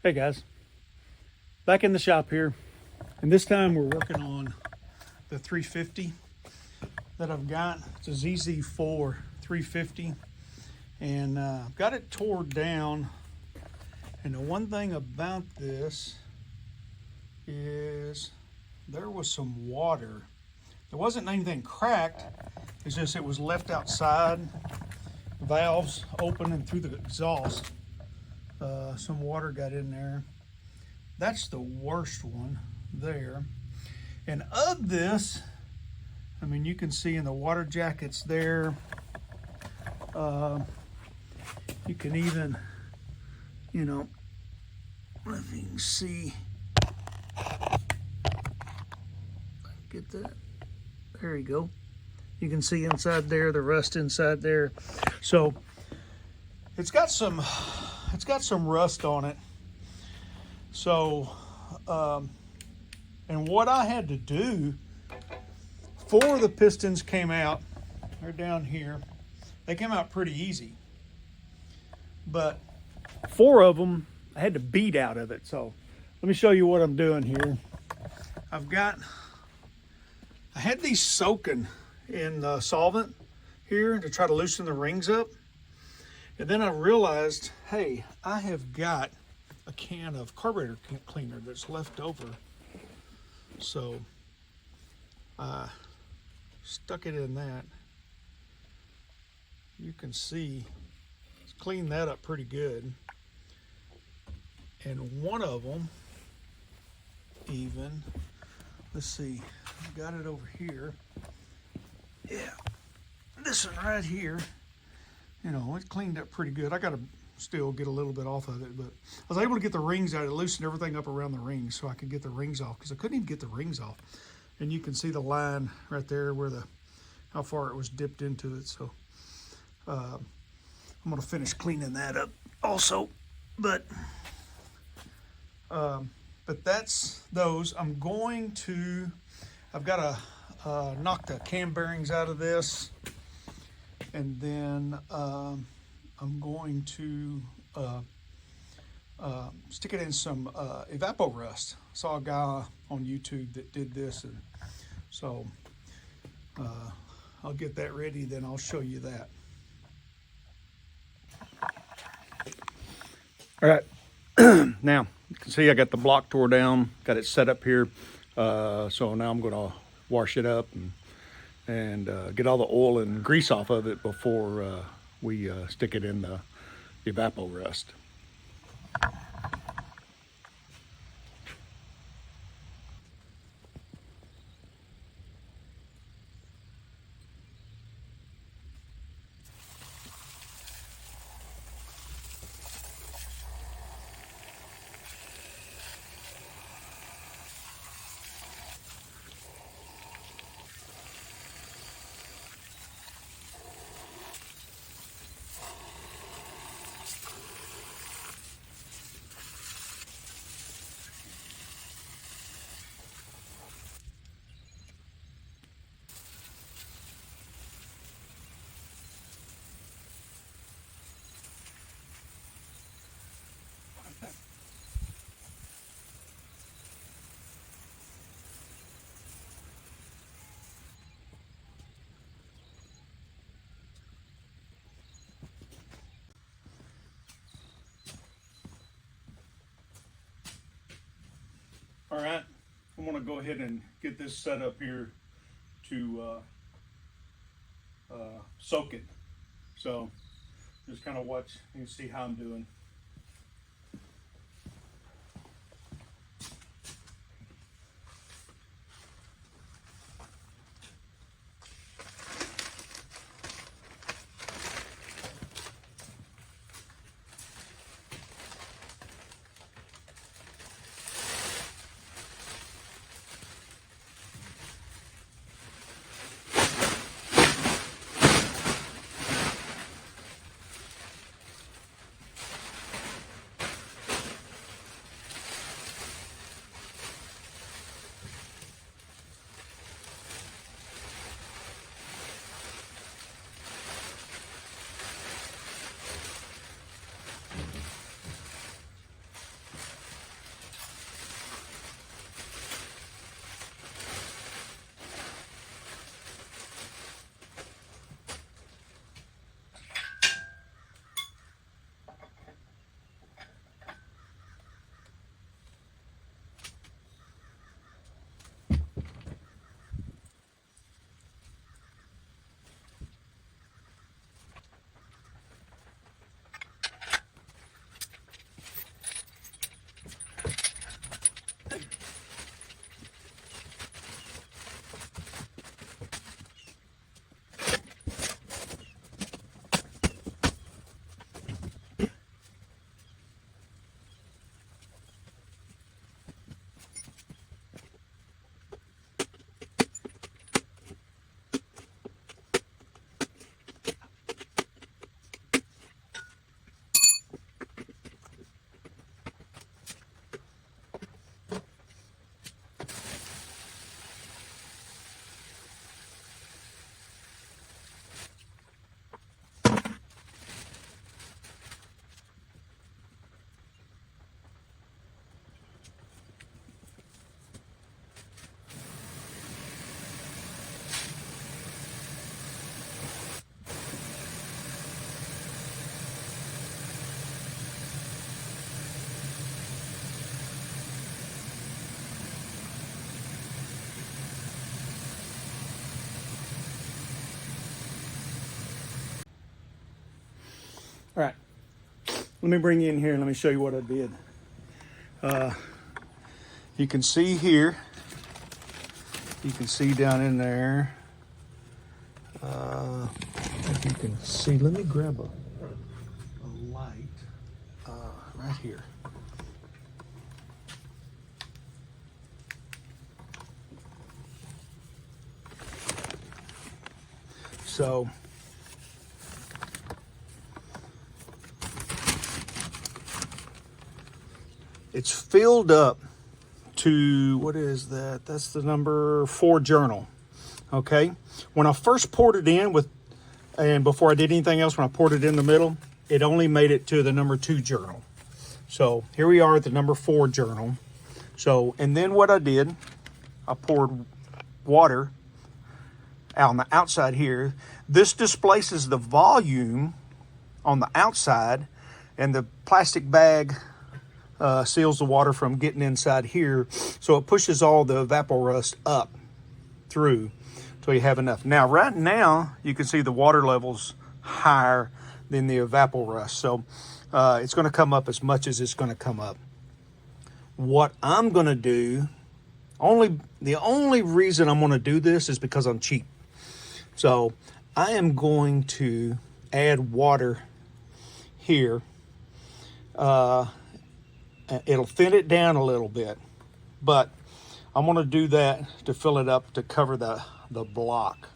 Hey guys, back in the shop here, and this time we're working on the 350 that I've got. It's a ZZ4 350, and I've got it tore down. And the one thing about this is there was some water. There wasn't anything cracked, it's just it was left outside, the valves open and through the exhaust. Some water got in there. That's the worst one there. And of this, I mean, you can see in the water jackets there, you can even, you know, if you can see, get that, there you go. You can see inside there, the rust inside there. So it's got some rust on it. So, and what I had to do, 4 of the pistons came out. They're down here. They came out pretty easy. But 4 of them, I had to beat out of it. So let me show you what I'm doing here. I had these soaking in solvent here to try to loosen the rings up. And then I realized, hey, I have got a can of carburetor cleaner that's left over. So I stuck it in that. You can see it's cleaned that up pretty good. And one of them even, let's see, I got it over here. Yeah, this one right here, you know, it cleaned up pretty good. I got to still get a little bit off of it, but I was able to get the rings out. It loosened everything up around the rings so I could get the rings off, because I couldn't even get the rings off. And you can see the line right there where how far it was dipped into it. So I'm going to finish cleaning that up also. But that's those. I've got to knock the cam bearings out of this, and then I'm going to stick it in some Evapo-Rust. I saw a guy on YouTube that did this, and so I'll get that ready, then I'll show you that. All right, now you can see I got the block tore down, got it set up here. So now I'm gonna wash it up and get all the oil and grease off of it before we stick it in the Evapo-Rust. All right, I'm gonna go ahead and get this set up here to soak it. So just kind of watch and see how I'm doing. All right, let me bring you in here and let me show you what I did. You can see here, you can see down in there, if you can see, let me grab a light right here. So it's filled up to, what is that? That's the number 4 journal. Okay. When I first poured it in and before I did anything else, when I poured it in the middle, it only made it to the number 2 journal. So here we are at the number 4 journal. So, and then what I did, I poured water on the outside here. This displaces the volume on the outside, and the plastic bag seals the water from getting inside here, so it pushes all the Evapo-Rust up through so you have enough. Now right now you can see the water levels higher than the Evapo-Rust, so it's going to come up as much as it's going to come up. What I'm going to do, the only reason I'm going to do this is because I'm cheap. So I am going to add water here. It'll thin it down a little bit, but I'm going to do that to fill it up to cover the block.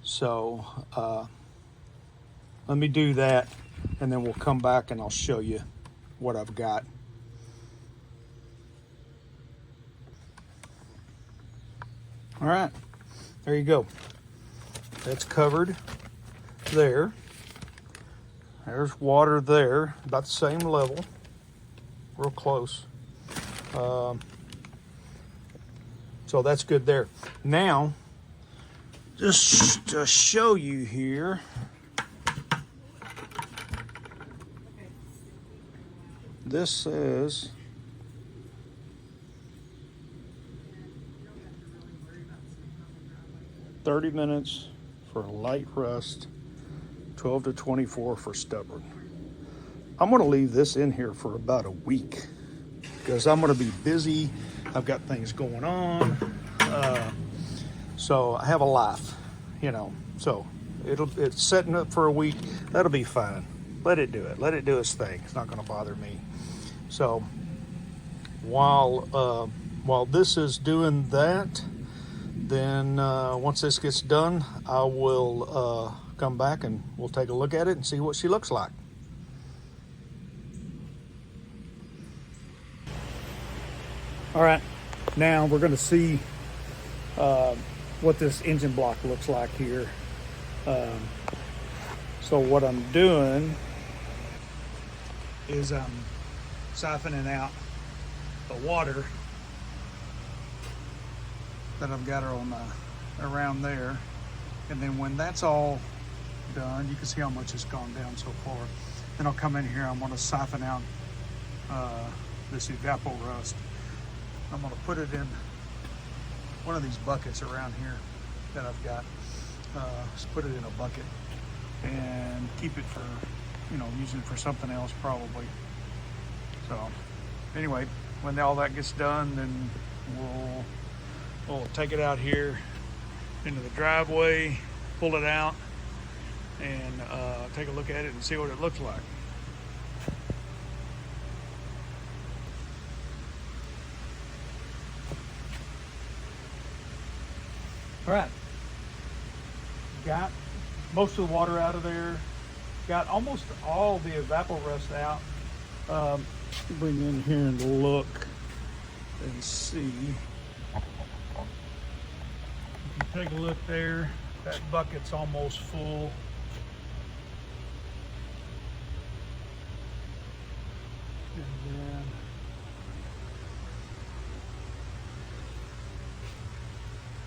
So let me do that, and then we'll come back and I'll show you what I've got. All right, there you go. That's covered there. There's water there, about the same level. Real close. So that's good there. Now, just to show you here, this says "30 minutes for light rust, 12 to 24 for stubborn." I'm going to leave this in here for about a week because I'm going to be busy. I've got things going on. So I have a life, you know. So it's setting up for a week. That'll be fine. Let it do it. Let it do its thing. It's not going to bother me. So while this is doing that, then once this gets done, I will come back and we'll take a look at it and see what she looks like. All right, now we're going to see what this engine block looks like here. So what I'm doing is I'm siphoning out the water that I've got on around there, and then when that's all done, you can see how much has gone down so far. Then I'll come in here. I'm going to siphon out this Evapo-Rust. I'm going to put it in one of these buckets around here that I've got. Just put it in a bucket and keep it for, use it for something else probably. So anyway, when all that gets done, then we'll take it out here into the driveway, pull it out, and take a look at it and see what it looks like. All right, got most of the water out of there, got almost all the Evapo-Rust out. Bring in here and look and see. If you take a look there, that bucket's almost full. And then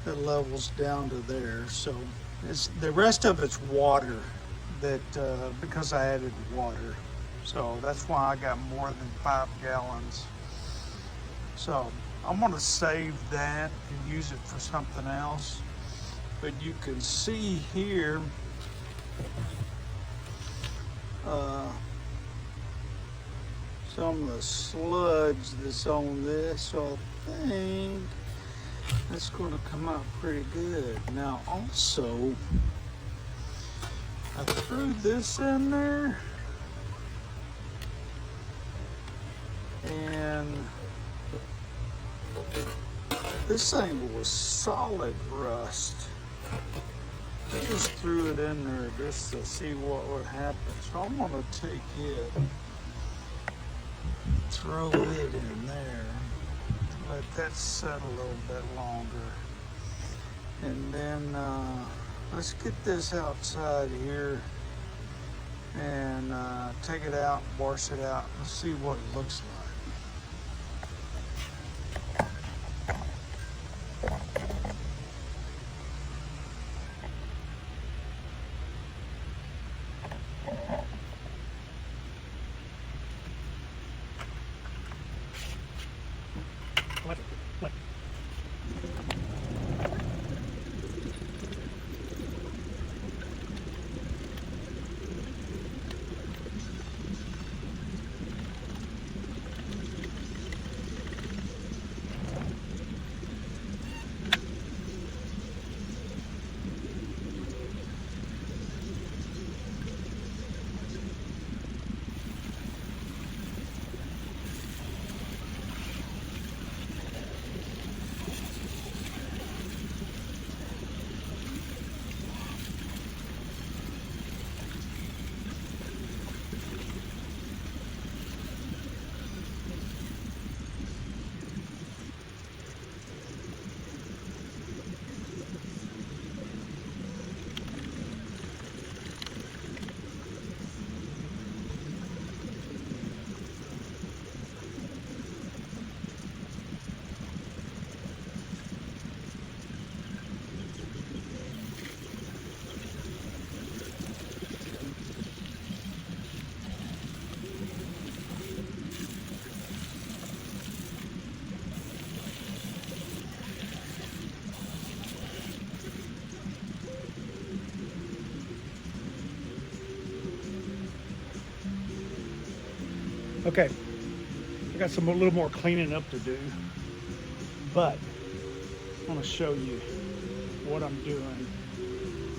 the levels down to there. So the rest of it's water that because I added water. So that's why I got more than 5 gallons. So I'm going to save that and use it for something else. But you can see here, some of the sludge that's on this, so I think that's going to come out pretty good. Now also, I threw this in there, and this thing was solid rust. I just threw it in there just to see what would happen. So I'm going to take it, throw it in there, let that set a little bit longer. And then let's get this outside here and take it out, wash it out, and see what it looks like. Okay, I got a little more cleaning up to do, but I want to show you what I'm doing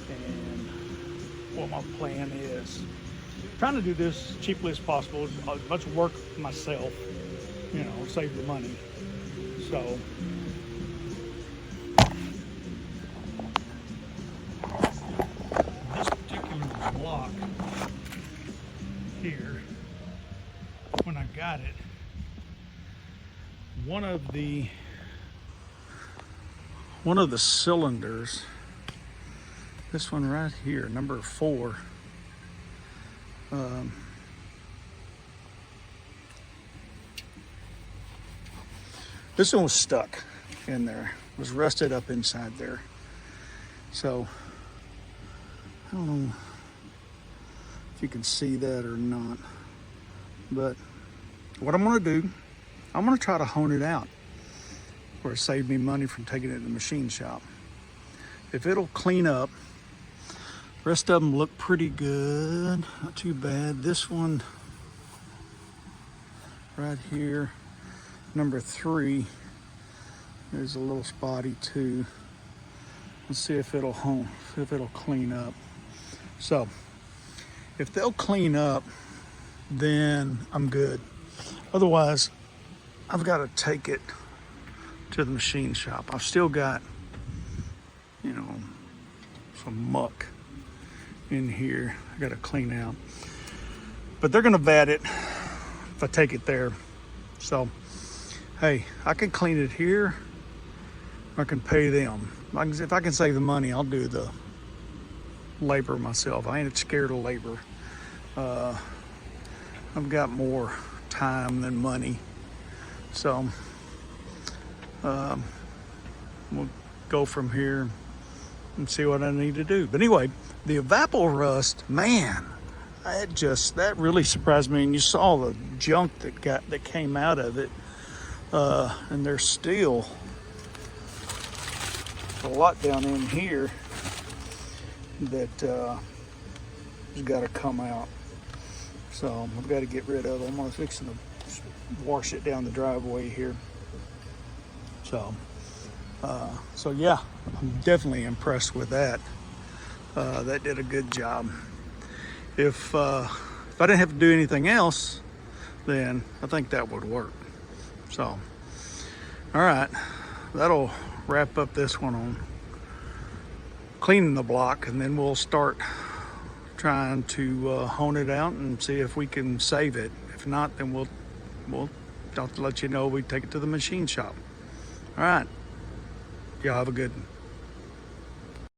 and what my plan is. Trying to do this as cheaply as possible, as much work myself, you know, save the money. So this particular block here, when I got it, one of the cylinders, this one right here, number 4, this one was stuck in there, was rusted up inside there. So I don't know if you can see that or not, but what I'm going to do, I'm going to try to hone it out where it saved me money from taking it to the machine shop. If it'll clean up, the rest of them look pretty good, not too bad. This one right here, number 3, there's a little spotty too. Let's see if it'll clean up. So if they'll clean up, then I'm good. Otherwise, I've got to take it to the machine shop. I've still got, you know, some muck in here I got to clean out. But they're going to vat it if I take it there. So, hey, I can clean it here. I can pay them. If I can save the money, I'll do the labor myself. I ain't scared of labor. I've got more time than money. So we'll go from here and see what I need to do. But anyway, the Evapo-Rust, man, that really surprised me. And you saw the junk that came out of it. And there's still a lot down in here that has got to come out. So I've got to get rid of them. I'm gonna fix to wash it down the driveway here. So yeah, I'm definitely impressed with that. That did a good job. If I didn't have to do anything else, then I think that would work. So, all right, that'll wrap up this one on cleaning the block, and then we'll start trying to hone it out and see if we can save it. If not, then we'll have to let you know we take it to the machine shop. All right, y'all have a good one.